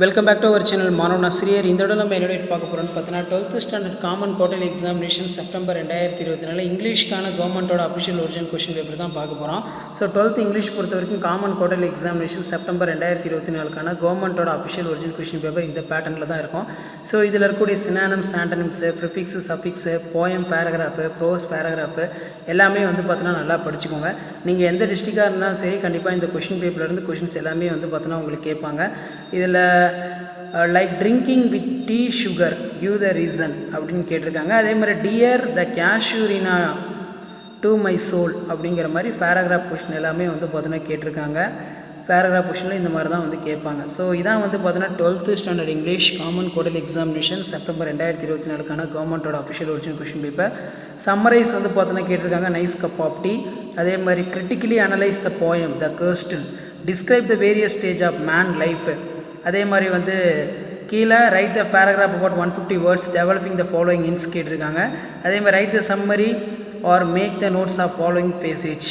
Welcome back to our channel மாணவ ஆசிரியர். இந்த இடம் நம்ம என்னோட பார்க்க போகிறோம்னு பார்த்தீங்கன்னா 12th standard common quarterly examination September 2024 இங்கிலீஷ்க்கான கவர்மெண்ட்டோட அஃபிஷியல் ஒரிஜினல் கொஷின் பேப்பர் தான் பார்க்க போகிறோம். ஸோ 12th இங்கிலீஷ் பொறுத்த வரைக்கும் காமன் குவார்டர்லி எக்ஸாமினேஷன் செப்டம்பர் 2024 கவர்மெண்ட்டோட அஃபிஷியல் ஒரிஜினல் கொஷின் பேப்பர் இந்த பேட்டர்னில் தான் இருக்கும். ஸோ இதில் இருக்கக்கூடிய synonyms, antonyms, prefix, suffix, poem paragraph, prose paragraph எல்லாமே பார்த்தீங்கன்னா நல்லா படிச்சுக்கோங்க. நீங்கள் எந்த டிஸ்ட்ரிக்டாக இருந்தாலும் சரி கண்டிப்பாக இந்த கொஷின் பேப்பர்லேருந்து கொஷின்ஸ் எல்லாமே பார்த்தீங்கன்னா உங்களுக்கு கேட்பாங்க. இதில் like drinking with tea sugar give the reason அப்படின்னு கேட்டிருக்காங்க. அதே மாதிரி dear the casuarina to my soul அப்படிங்கிற மாதிரி பேராகிராஃப் கொஷின் எல்லாமே பார்த்தீங்கன்னா கேட்டிருக்காங்க. பேராகிராஃப் கொஷினில் இந்த மாதிரி தான் கேட்பாங்க. ஸோ இதான் பார்த்தீங்கன்னா 12th standard English common quarterly examination September 2024 கவர்மெண்ட்டோட official original question paper. Summarise பார்த்தீங்கன்னா கேட்டிருக்காங்க. Nice cup of tea. அதே மாதிரி critically analyse the poem the கர்ஸ்டில், describe the various stage of man life. அதே மாதிரி கீழே write the paragraph about 150 words developing the following hints கேட்டிருக்காங்க. அதே மாதிரி write the summary or make the notes of following passage.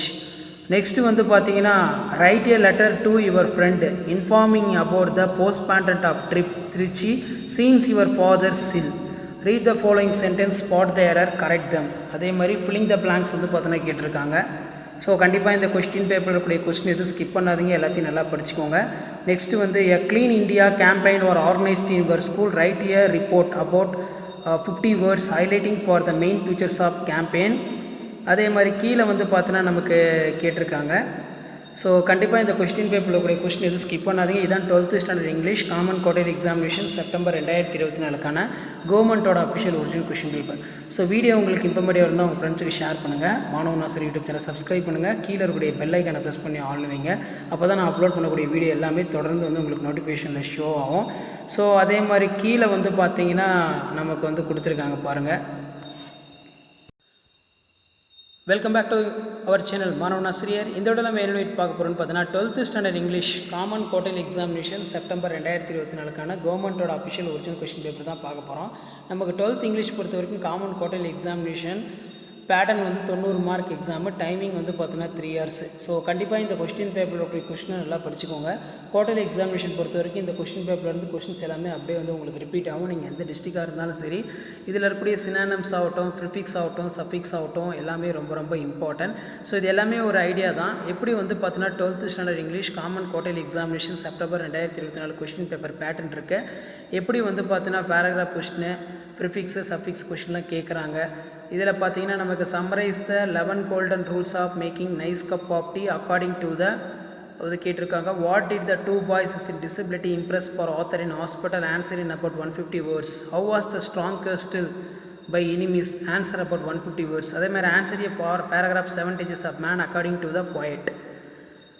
Next பார்த்தீங்கன்னா write a letter to your friend informing about the postponement of trip Trichy since your father's ill. Read the following sentence, spot the error, correct them. அதே மாதிரி filling the blanks பார்த்தீங்கன்னா கேட்டிருக்காங்க. So கண்டிப்பாக இந்த question பேப்பரில் இருக்கக்கூடிய question எதுவும் skip பண்ணாதீங்க, எல்லாத்தையும் நல்லா படிச்சுக்கோங்க. Next a clean India campaign are organised in your school, write a report about 50 words highlighting for the main futures of campaign. அதே மாதிரி கீழே பார்த்தீங்கன்னா நமக்கு கேட்டிருக்காங்க. ஸோ கண்டிப்பாக இந்த கொஸ்டின் பேப்பரில் கூடிய கொஸ்டின் எதுவும் ஸ்கிப் பண்ணாதீங்க. இதான் 12th standard English common quarterly examination September 2024 கவர்மெண்ட்டோட official original question paper. So video உங்களுக்கு இம்பார்ட்டன்ட் இருந்தால் உங்கள் ஃப்ரெண்ட்ஸுக்கு ஷேர் பண்ணுங்கள். மாணவ ஆசிரியர் யூடியூப் சேனல் சப்ஸ்கிரைப் பண்ணுங்கள். கீழே இருக்கக்கூடிய பெல் ஐக்கானை ப்ரெஸ் பண்ணி ஆன் வைங்க. அப்போ தான் நான் அப்லோட் பண்ணக்கூடிய வீடியோ எல்லாமே தொடர்ந்து உங்களுக்கு நோட்டிஃபிகேஷனில் ஷோ ஆகும். ஸோ அதே மாதிரி கீழே பார்த்தீங்கன்னா நமக்கு கொடுத்துருக்காங்க பாருங்கள். Welcome back to our channel மாணவ ஆசிரியர். இந்த விட நம்ம என்ன பார்க்க போகிறோம்னு பார்த்தீங்கன்னா 12th standard English common quarterly examination September 2024 கவர்மெண்ட்டோட அஃபிஷியல் ஒரிஜினல் கொஸ்டின் பேப்பர் தான் பார்க்க போகிறோம். நமக்கு 12th இங்கிலீஷ் பொறுத்த வரைக்கும் common quarterly examination pattern 90 mark exam, timing பார்த்தீங்கன்னா 3 hours. ஸோ கண்டிப்பாக இந்த கொஸ்டின் பேப்பரில் இருக்கிற கொஸ்டினை நல்லா படிச்சுக்கோங்க. குவார்டர்லி எக்ஸாமினேஷன் பொறுத்த வரைக்கும் இந்த கொஸ்டின் பேப்பர்லேருந்து கொஸ்டின்ஸ் எல்லாமே அப்படியே உங்களுக்கு ரிப்பீட் ஆகும். நீங்கள் எந்த டிஸ்ட்ரிக்டாக இருந்தாலும் சரி இதில் இருக்கக்கூடிய சினானிம்ஸ் ஆகட்டும், ப்ரிஃபிக்ஸ் ஆகட்டும், சஃபிக்ஸ் ஆகட்டும் எல்லாமே ரொம்ப இம்பார்ட்டன்ட். ஸோ இது எல்லாமே ஒரு ஐடியா தான். எப்படி பார்த்தீங்கன்னா 12th standard English common quarterly examination September 2024 question paper pattern இருக்குது. எப்படி பார்த்தீங்கன்னா பேராகிராஃப் கொஸ்டின், ப்ரிஃபிக்ஸு, சஃபிக்ஸ் கொஸ்டின்லாம் கேட்குறாங்க. இதில் பார்த்தீங்கன்னா நமக்கு summarise the 11 golden rules of making nice cup of tea according to the கேட்டிருக்காங்க. What did the 2 boys with disability impress for author in hospital, answer in about 150 words. How was the strongest still by enemies, answer about 150 words. அதே மாதிரி answer A paragraph 7 stages of man according to the poet.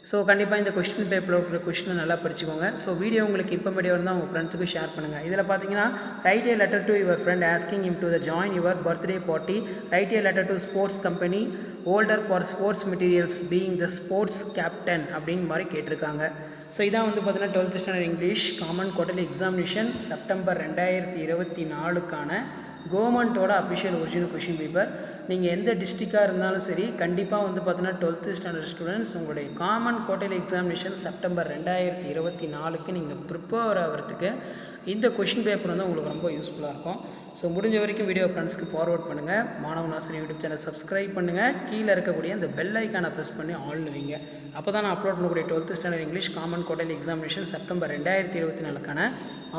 So கண்டிப்பாக இந்த question பேப்பரில் இருக்கிற கொஸ்டினை நல்லா படிச்சுக்கோங்க. So video உங்களுக்கு இம்பார்ட்டன்ட் இருந்தால் உங்கள் ஃப்ரெண்ட்ஸுக்கு ஷேர் பண்ணுங்கள். இதில் பார்த்தீங்கன்னா write a letter to your friend asking him to join your birthday party, right a letter to sports company older for sports materials being the sports captain அப்படின்னு மாதிரி கேட்டிருக்காங்க. ஸோ இதான் பார்த்தீங்கன்னா 12th standard English common quarterly examination September 2024 கவர்மெண்ட்டோட official original question paper. நீங்கள் எந்த டிஸ்ட்ரிக்டாக இருந்தாலும் சரி கண்டிப்பாக பார்த்தீங்கன்னா 12th ஸ்டாண்டர்ட் ஸ்டூடெண்ட்ஸ் உங்களுடைய காமன் குவார்டர்லி எக்ஸாமினேஷன் செப்டம்பர் 2024 நீங்கள் ப்ரிப்பேர் ஆகிறதுக்கு இந்த கொஷின் பேப்பர் உங்களுக்கு ரொம்ப யூஸ்ஃபுல்லாக இருக்கும். ஸோ முடிஞ்ச வரைக்கும் வீடியோ ஃப்ரெண்ட்ஸ்க்கு ஃபார்வர்ட் பண்ணுங்கள். மாணவ ஆசிரியர் யூடியூப் சேனல் சப்ஸ்கிரைப் பண்ணுங்கள். கீழே இருக்கக்கூடிய இந்த பெல் ஐக்கானை ப்ரெஸ் பண்ணி ஆன் வைங்க. அப்போ தான் நான் அப்லோட் பண்ணக்கூடிய 12th standard English common quarterly examination September 2024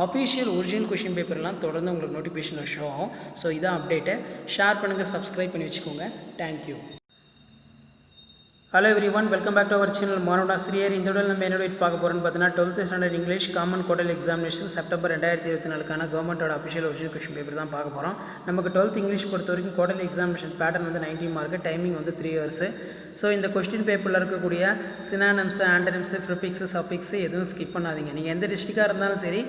official original question பேப்பர்லாம் தொடர்ந்து உங்களுக்கு நோட்டிஃபிகேஷனில் ஷோ ஆகும். ஸோ இதான் அப்டேட்டு. ஷேர் பண்ணுங்கள், சப்ஸ்கிரைப் பண்ணி வச்சுக்கோங்க. Thank you. Hello everyone, welcome back to our channel மாணவ ஆசிரியர். இந்த விட நம்ம என்ன பார்க்க போகிறோன்னு பார்த்தீங்கன்னா 12th standard English common quarterly examination September 2024 கவர்மெண்ட்டோட அஃபிஷியல் ஒரிஜினல் கொஷின் பேப்பர் தான் பார்க்க போகிறோம். நமக்கு 12th இங்கிலீஷ் பொறுத்த வரைக்கும் quarterly examination pattern 90 mark, timing 3 hours. So இந்த கொஸ்டின் பேப்பரில் இருக்கக்கூடிய சினானிம்ஸு, ஆண்டனிம்ஸு, ப்ரிஃபிக்ஸு, சஃபிக்ஸு எதுவும் ஸ்கிப் பண்ணாதீங்க. நீங்கள் எந்த டிஸ்ட்ரிக்டாக இருந்தாலும் சரி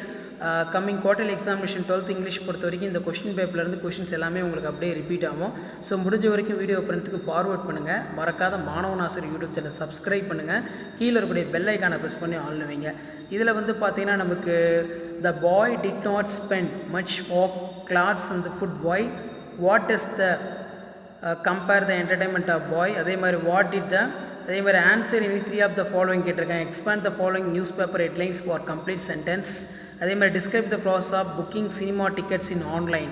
coming quarterly examination 12th English பொறுத்த வரைக்கும் இந்த கொஸ்டின் பேப்பர்லேருந்து கொஸ்டின்ஸ் எல்லாமே உங்களுக்கு அப்படியே ரிப்பீட் ஆகும். ஸோ முடிஞ்ச வரைக்கும் வீடியோ ஃப்ரெண்ட்ஸுக்கு ஃபார்வர்ட் பண்ணுங்கள். மறக்காத மாணவ ஆசிரியர் யூடியூப் சேனல் சப்ஸ்கிரைப் பண்ணுங்கள். கீழே இருக்கக்கூடிய பெல் ஐக்கானை ப்ரெஸ் பண்ணி ஆன் வைங்க. இதில் பார்த்தீங்கன்னா நமக்கு the boy did not spend much of clothes and the food boy, what is the compare the entertainment of boy. அதே மாதிரி வாட் டிட் த, அதே மாதிரி answer any 3 of the following கேட்டிருக்கேன். Expand the following newspaper headlines for complete sentence, அதே மாதிரி describe the process of booking cinema tickets in online,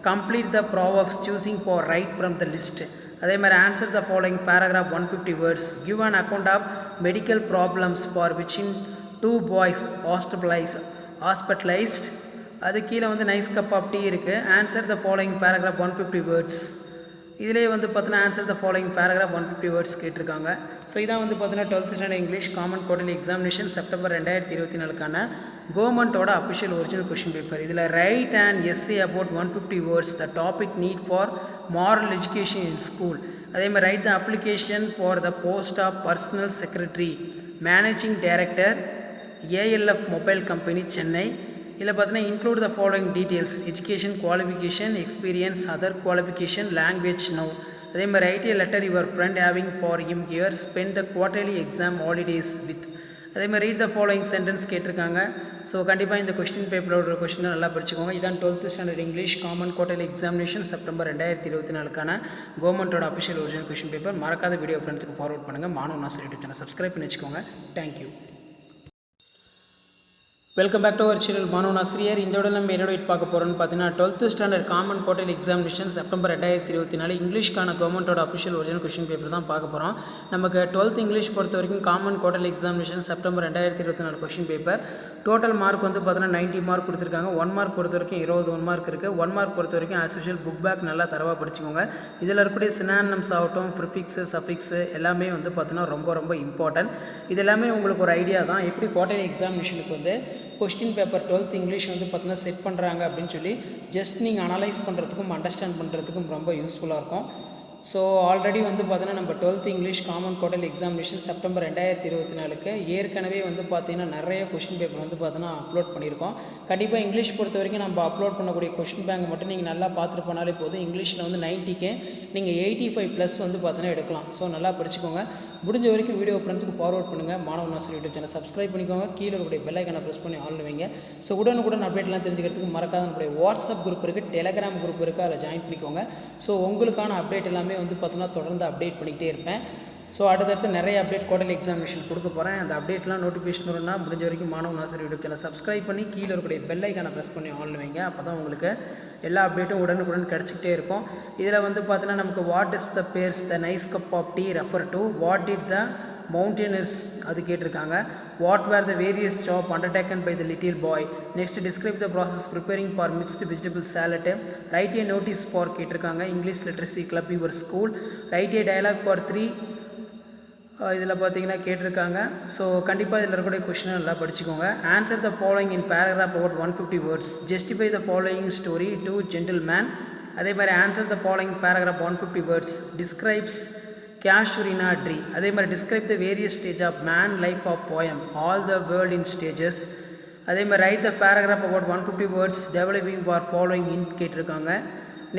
complete the process of choosing for right from the list. அதே மாதிரி answer the following paragraph 150 words, give an account of medical problems for which in 2 boys hospitalised. அது கீழே வந்து nice cup of tea இருக்குது. Answer the following paragraph 150 words. இதிலே வந்து பார்த்தீங்கன்னா answer the following paragraph 150 words கேட்டிருக்காங்க. ஸோ இதான் வந்து பார்த்தீங்கன்னா 12th standard English common quarterly examination September 2024க்கான கவர்மெண்ட்டோட அஃபிஷியல் ஒரிஜினல் கொஷின் பேப்பர். இதில் write and essay about 150 words, the topic need for moral education in school. அதே மாதிரி write the application for the post of personal secretary, managing director, ALF mobile company, Chennai. இதில் பார்த்தீங்கன்னா include the following details, education, qualification, experience, other qualification, language know. அதே மாதிரி write a letter your friend having for him here, spend the quarterly exam holidays with. அதே மாதிரி read the following sentence கேட்டிருக்காங்க. So கண்டிப்பாக இந்த question பேப்பரோட கொஸ்டினை நல்லா படிச்சுக்கோங்க. இதான் 12th standard English common quarterly examination September 2024க்கான கவர்மெண்ட்டோட அஃபிஷியல் ஒரிஜினல் கொஸ்டின் பேப்பர். மறக்காத வீடியோ ஃப்ரெண்ட்ஸுக்கு ஃபார்வர்ட் பண்ணுங்கள். மாணவ நாசர் யூடியூப் சேனல் சப்ஸ்கிரைப் பண்ணி வச்சுக்கோங்க. Thank you. Welcome back to our channel மாணவன் ஆசிரியர். இந்த விட நம்ம என்னோட பார்க்க போகிறோன்னு பார்த்தீங்கன்னா 12th standard common quarterly examination September 2024 இங்கிலீஷ்க்கான கவர்மெண்ட்டோட அஃபிஷியல் ஒரிஜினல் கொஸ்டின் பேப்பர் தான் பார்க்க போகிறோம். நமக்கு 12th இங்கிலீஷ் பொறுத்த வரைக்கும் common quarterly examination September 2024 question paper. Total mark வந்து பார்த்தீங்கன்னா 90 மார்க் கொடுத்துருக்காங்க. 1 மார்க் பொறுத்த வரைக்கும் 21 மார்க் இருக்குது. 1 மார்க் பொறுத்த வரைக்கும் ஆஸ் யூஷுவல் புக் பேக் நல்லா தரவாக படிச்சுக்கோங்க. இதில் இருக்கக்கூடிய சினானிம்ஸ் ஆகட்டும், ப்ரிஃபிக்ஸு, சஃபிக்ஸு எல்லாமே வந்து பார்த்தீங்கன்னா ரொம்ப இம்பார்ட்டன்ட். இது எல்லாமே உங்களுக்கு ஒரு ஐடியா தான் எப்படி குவார்டர்லி எக்ஸாமினேஷனுக்கு வந்து கொஸ்டின் பேப்பர் 12th இங்கிலீஷ் வந்து பார்த்தீங்கன்னா செட் பண்ணுறாங்க அப்படின்னு சொல்லி ஜஸ்ட் நீங்கள் அனலைஸ் பண்ணுறதுக்கும் அண்டர்ஸ்டாண்ட் பண்ணுறதுக்கும் ரொம்ப யூஸ்ஃபுல்லாக இருக்கும். ஸோ ஆல்ரெடி வந்து பார்த்தீங்கன்னா நம்ம 12th English common quarterly examination September 2024 ஏற்கனவே வந்து பார்த்தீங்கன்னா நிறைய கொஸ்டின் பேப்பர் வந்து பார்த்தீங்கன்னா அப்லோட் பண்ணியிருக்கோம். கண்டிப்பாக இங்கிலீஷ் பொறுத்த வரைக்கும் நம்ம அப்லோட் பண்ணக்கூடிய கொஸ்டின் பேங்க் மட்டும் நீங்கள் நல்லா பார்த்துட்டு போனாலே போதும். இங்கிலீஷில் வந்து 90க்கு நீங்கள் 85+ வந்து பார்த்தீங்கன்னா எடுக்கலாம். ஸோ நல்லா படிச்சுக்கோங்க. முடிஞ்ச வரைக்கும் வீடியோ ஃப்ரெண்ட்ஸுக்கு ஃபார்வர்ட் பண்ணுங்கள். மாணவ நாசர் யூடியூப் சேனல் சப்ஸ்கிரைப் பண்ணிக்கோங்க. கீழே இருக்கக்கூடிய பெல் ஐக்கானை ப்ரெஸ் பண்ணி ஆன் வைங்க. ஸோ உடனுக்குடன் அப்டேட்லாம் தெரிஞ்சுக்கிறதுக்கு மறக்காத நம்மளுடைய வாட்ஸ்அப் குரூப் இருக்குது, டெலகிராம் குரூப் இருக்குது, அதில் ஜாயின் பண்ணிக்கோங்க. ஸோ உங்களுக்கான அப்டேட் எல்லாமே வந்து பார்த்தீங்கன்னா தொடர்ந்து அப்டேட் பண்ணிக்கிட்டே இருப்பேன். ஸோ அடுத்தடுத்து நிறைய அப்டேட் குவார்டர்லி எக்ஸாமினேஷன் கொடுக்க போகிறேன். அந்த அப்டேட்லாம் நோட்டிஃபிகேஷன் வரும்னா முடிஞ்ச வரைக்கும் மாணவ நாசர் யூடியூப் சேனல் சப்ஸ்கிரைப் பண்ணி கீழே இருக்கக்கூடிய பெல் ஐக்கானை ப்ரெஸ் பண்ணி ஆன் வைங்க. அப்போ தான் உங்களுக்கு எல்லா அப்டேட்டும் உடனுக்குடன் கிடச்சிக்கிட்டே இருக்கும். இதில் வந்து பார்த்தீங்கன்னா நமக்கு வாட் இஸ் த பேர்ஸ் the nice cup of tea refer to, what it the mountaineers அது கேட்டிருக்காங்க. What were the various job undertaken by the little boy. Next describe the process preparing for mixed vegetable salad. Write a notice for கேட்டிருக்காங்க. English literacy club your school. Write a dialogue for 3 இதில் பார்த்தீங்கன்னா கேட்டிருக்காங்க. So கண்டிப்பாக இதில் இருக்கக்கூடிய கொஸ்டினை நல்லா படிச்சுக்கோங்க. Answer the following in paragraph about 150 words, justify the following story to gentleman. அதே மாதிரி answer the following paragraph 150 words, describes casuarina tree. அதே மாதிரி describe the various stage of man life of poem, all the world in stages. அதே மாதிரி write the paragraph about 150 words, developing for following in கேட்டிருக்காங்க.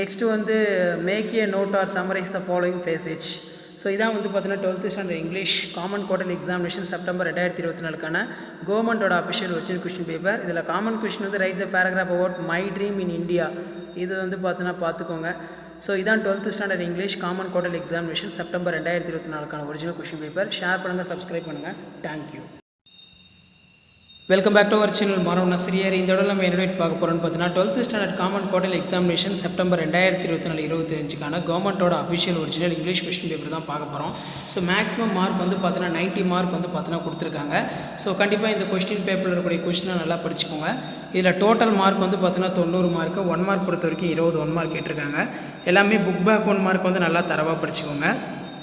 Next வந்து make a note or summarise the following passage. So இதான் வந்து பார்த்தீங்கன்னா 12th standard English common quarterly examination September 2024க்கான கவர்மெண்ட்டோட official original question paper. இதில் காமன் கொஸ்டின் வந்து write the paragraph about my dream in India. இது வந்து பார்த்தீங்கன்னா பார்த்துக்கோங்க. ஸோ இதான் 12th standard English common quarterly examination September 2024க்கான ஒரிஜினல் கொஸ்டின் பேப்பர். ஷேர் பண்ணுங்கள், சப்ஸ்கிரைப் பண்ணுங்கள். Thank you. Welcome back to our channel மாணவ நாசிரியர். இந்த விட நம்ம என்னோட பார்க்க போகிறோன்னு பார்த்தீங்கன்னா 12th standard common quarterly examination September 2024-25க்கான கவர்மெண்ட்டோட official original English question paper தான் பார்க்க போகிறோம். ஸோ மேக்ஸிமம் மார்க் வந்து பார்த்தீங்கன்னா 90 மார்க் வந்து பார்த்தீங்கன்னா கொடுத்துருக்காங்க. ஸோ கண்டிப்பாக இந்த கொஸ்டின் பேப்பரில் இருக்கக்கூடிய கொஸ்டினை நல்லா படிச்சுக்கோங்க. இதில் டோட்டல் மார்க் வந்து பார்த்தீங்கன்னா 90 மார்க்கு. 1 மார்க் பொறுத்த வரைக்கும் 21 மார்க் கேட்டிருக்காங்க. எல்லாமே புக் பேக் 1 மார்க் வந்து நல்லா தரவாக படிச்சுக்கோங்க.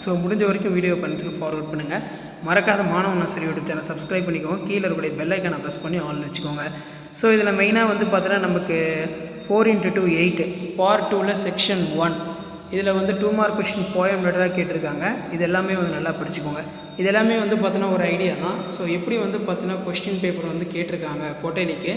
ஸோ முடிஞ்ச வரைக்கும் வீடியோ ஃப்ரெண்ட்ஸுக்கு ஃபார்வர்ட் பண்ணுங்கள். மறக்காத மாணவ நாசர் யூடியூப் சேனல் சப்ஸ்கிரைப் பண்ணிக்கோங்க. கீழே இருக்கக்கூடிய பெல் ஐக்கானை ப்ரெஸ் பண்ணி ஆன் வச்சுக்கோங்க. ஸோ இதில் மெயினாக வந்து பார்த்தீங்கன்னா நமக்கு 4x2 8 பார்ட் 2ல் செக்ஷன் 1 இதில் வந்து 2 மார்க் கொஸ்டின் போயம் லெட்டராக கேட்டிருக்காங்க. இது எல்லாமே வந்து நல்லா படிச்சுக்கோங்க. இது எல்லாமே வந்து பார்த்தீங்கன்னா ஒரு ஐடியா தான். ஸோ எப்படி வந்து பார்த்தீங்கன்னா கொஸ்டின் பேப்பர் வந்து கேட்டிருக்காங்க குவார்டர்லிக்கு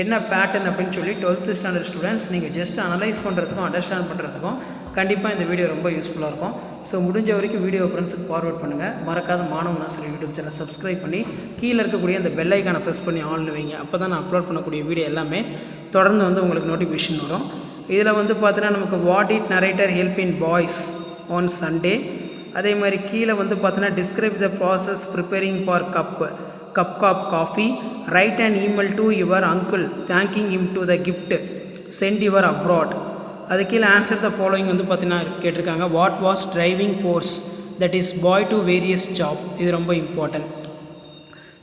என்ன பேட்டர்ன் அப்படின்னு சொல்லி 12th ஸ்டாண்டர்ட் ஸ்டூடெண்ட்ஸ் நீங்கள் ஜஸ்ட் அனலைஸ் பண்ணுறதுக்கும் அண்டர்ஸ்டாண்ட் பண்ணுறதுக்கும் கண்டிப்பாக இந்த வீடியோ ரொம்ப யூஸ்ஃபுல்லாக இருக்கும். ஸோ முடிஞ்ச வரைக்கும் வீடியோ ஃப்ரெண்ட்ஸுக்கு ஃபார்வர்ட் பண்ணுங்கள். மறக்காத மாணவ நாசர் யூடியூப் சேனல் சப்ஸ்கிரைப் பண்ணி கீழே இருக்கக்கூடிய அந்த பெல் ஐக்கானை ப்ரெஸ் பண்ணி ஆன் வைங்க. அப்போ தான் நான் அப்லோட் பண்ணக்கூடிய வீடியோ எல்லாமே தொடர்ந்து வந்து உங்களுக்கு நோட்டிஃபிகேஷன் வரும். இதில் வந்து பார்த்தீங்கன்னா நமக்கு what it narrator help in boys on Sunday. அதே மாதிரி கீழே வந்து பார்த்தீங்கன்னா describe the process preparing for cup, cup of coffee. Write an email to your uncle thanking him to the gift sent your abroad. அது கீழே answer the following வந்து பார்த்தீங்கன்னா கேட்டிருக்காங்க. What was driving force that is bye to various job. இது ரொம்ப important.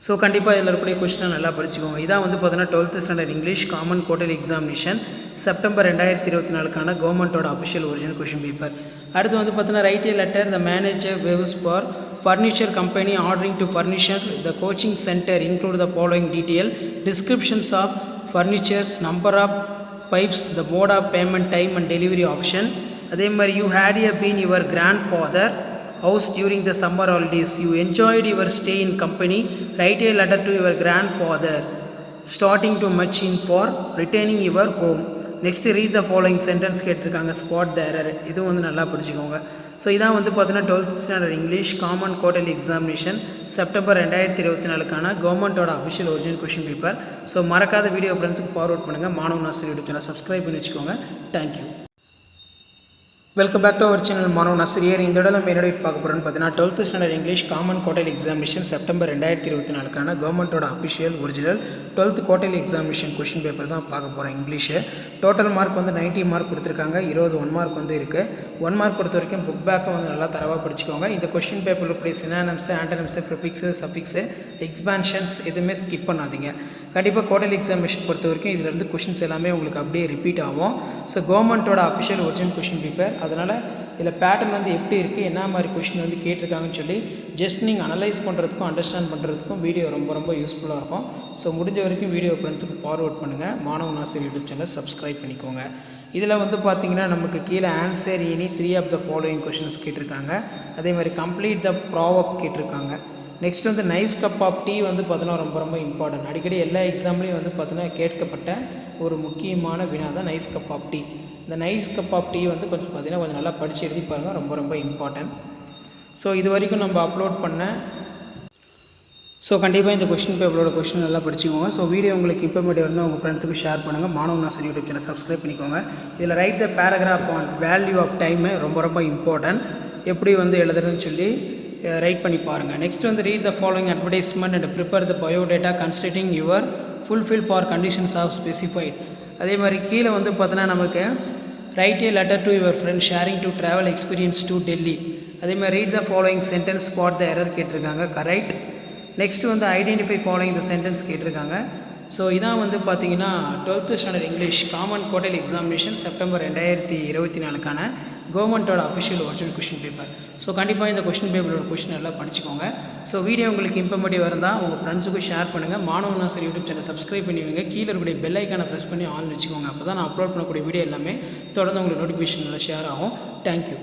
So கண்டிப்பாக இதில் இருக்கக்கூடிய கொஸ்டினை நல்லா படிச்சுக்கோங்க. இதான் வந்து பார்த்தீங்கன்னா 12th standard English common quarterly examination September 2024 கவர்மெண்ட்டோட அஃபிஷியல் ஒரிஜினல் கொஷின் பேப்பர். அடுத்து வந்து பார்த்தீங்கன்னா write a letter the manager waves for furniture company ordering to furnish the coaching center include the following detail: descriptions of furnitures, number of pipes, the mode of payment, time and delivery option. அதே மாதிரி you had been your grandfather house during the summer holidays, you enjoyed your stay in company, write a letter to your grandfather starting to much in for retaining your home. Next read the following sentence கேட்டிருக்காங்க. Spot the error. இதுவும் வந்து நல்லா படிச்சுக்கோங்க. So இதான் வந்து பார்த்தீங்கன்னா 12th standard English common quarterly examination September 2024 கவர்மெண்ட்டோட official original question paper. So மறக்காத வீடியோ ஃப்ரெண்ட்ஸுக்கு ஃபார்வர்ட் பண்ணுங்கள். மாணவன் ஆசிரியர் யூடியூப் சேனல் சப்ஸ்கிரைப் பண்ணி வச்சுக்கோங்க. Thank you. Welcome back to our channel மாணவன் ஆசிரியர். இந்த இடம் நம்ம என்னோட பார்க்க போகிறோன்னு பார்த்தீங்கன்னா 12th standard English common quarterly examination September 2024 கவர்மெண்ட்டோட official original 12th quarterly examination question paper தான் பார்க்க போகிறோம். இங்கிலீஷு டோட்டல் மார்க் வந்து 90 மார்க் கொடுத்துருக்காங்க. 1 மார்க் வந்து இருக்குது. 1 மார்க் பொறுத்த வரைக்கும் புக் பேக்கை வந்து நல்லா தரவாக படிச்சுக்கோங்க. இந்த கொஸ்டின் பேப்பரில் இருக்கக்கூடிய சினானிம்ஸு, ஆண்டனிம்ஸு, ப்ரிஃபிக்ஸு, சஃபிக்ஸு, எக்ஸ்பான்ஷன்ஸ் எதுவுமே ஸ்கிப் பண்ணாதீங்க. கண்டிப்பாக குவார்ட்டர்லி எக்ஸாமினேஷன் பொறுத்த வரைக்கும் இதிலேருந்து கொஷின்ஸ் எல்லாமே உங்களுக்கு அப்படியே ரிப்பீட் ஆகும். ஸோ கவர்மெண்ட்டோட அஃபிஷியல் ஒரிஜினல் கொஷின் பேப்பர், அதனால் இதில் பேட்டர்ன் வந்து எப்படி இருக்குது, என்ன மாதிரி கொஷின் வந்து கேட்டிருக்காங்கன்னு சொல்லி ஜஸ்ட் நீங்கள் அனலைஸ் பண்ணுறதுக்கும் அண்டர்ஸ்டாண்ட் பண்ணுறதுக்கும் வீடியோ ரொம்ப யூஸ்ஃபுல்லாக இருக்கும். ஸோ முடிஞ்ச வரைக்கும் வீடியோ ஃப்ரெண்ட்ஸுக்கு ஃபார்வர்ட் பண்ணுங்கள். மாணவன் ஆசிரியர் யூடியூப் சேனல் சப்ஸ்கிரைப் பண்ணிக்கோங்க. இதில் வந்து பார்த்திங்கன்னா நமக்கு கீழே answer any 3 of the following questions கேட்டிருக்காங்க. அதே மாதிரி கம்ப்ளீட் த ப்ராவப் கேட்டிருக்காங்க. நெக்ஸ்ட் வந்து நைஸ் கப் ஆஃப் டீ வந்து பார்த்தீங்கன்னா ரொம்ப இம்பார்ட்டன்ட். அடிக்கடி எல்லா எக்ஸாம்லேயும் வந்து பார்த்தீங்கன்னா கேட்கப்பட்ட ஒரு முக்கியமான வினா தான் நைஸ் கப் ஆஃப் டீ. இந்த நைஸ் கப் ஆஃப் டீ வந்து கொஞ்சம் நல்லா படித்து எழுதி பாருங்கள். ரொம்ப இம்பார்ட்டன்ட். ஸோ இது வரைக்கும் நம்ம அப்லோட் பண்ண ஸோ கண்டிப்பாக இந்த கொஸ்டின் பேப்பரோட கொஸ்டின் நல்லா படிச்சுக்கோங்க. ஸோ வீடியோ உங்களுக்கு இன்ஃபர்மேட்டிவ் இருந்தால் உங்கள் ஃப்ரெண்ட்ஸுக்கு ஷேர் பண்ணுங்கள். மாணவன் ஆசிரியர் யூடியூப் சேனல் சப்ஸ்கிரைப் பண்ணிக்கோங்க. இதில் write the paragraph on value of time ரொம்ப இம்பார்ட்டன்ட். எப்படி வந்து எழுதுறதுன்னு சொல்லி ரைட் பண்ணி பாருங்கள். நெக்ஸ்ட் வந்து read the following advertisement and prepare the biodata considering your fulfil for conditions of specified. அதே மாதிரி கீழே வந்து பார்த்தீங்கன்னா நமக்கு write a letter to your friend sharing to travel experience to Delhi. அதே மாதிரி read the following sentence spot the error கேட்டிருக்காங்க. Correct. Next வந்து ஐடென்டிஃபை ஃபாலோயிங் த சென்டென்ஸ் கேட்டிருக்காங்க. ஸோ இதான் வந்து பார்த்தீங்கன்னா 12th standard English common quarterly examination September 2024 கவர்மெண்ட்டோட official original question paper. So கண்டிப்பாக இந்த கொஷின் பேப்பரோட கொஷின் எல்லாம் படிச்சுக்கோங்க. ஸோ வீடியோ உங்களுக்கு இன்ஃபர்மேட்டிவ் இருந்தால் உங்கள் ஃப்ரெண்ட்ஸுக்கும் ஷேர் பண்ணுங்கள். மாணவன் ஆசிரியர் யூடியூப் சேனல் சப்ஸ்கிரைப் பண்ணுவீங்க. கீழே இருக்கக்கூடிய பெல் ஐக்கானை ப்ரெஸ் பண்ணி ஆன் வச்சுக்கோங்க. அப்போ தான் நான் அப்லோட் பண்ணக்கூடிய வீடியோ எல்லாமே தொடர்ந்து உங்களுக்கு நோட்டிஃபிகேஷனில் ஷேர் ஆகும். தேங்க்யூ.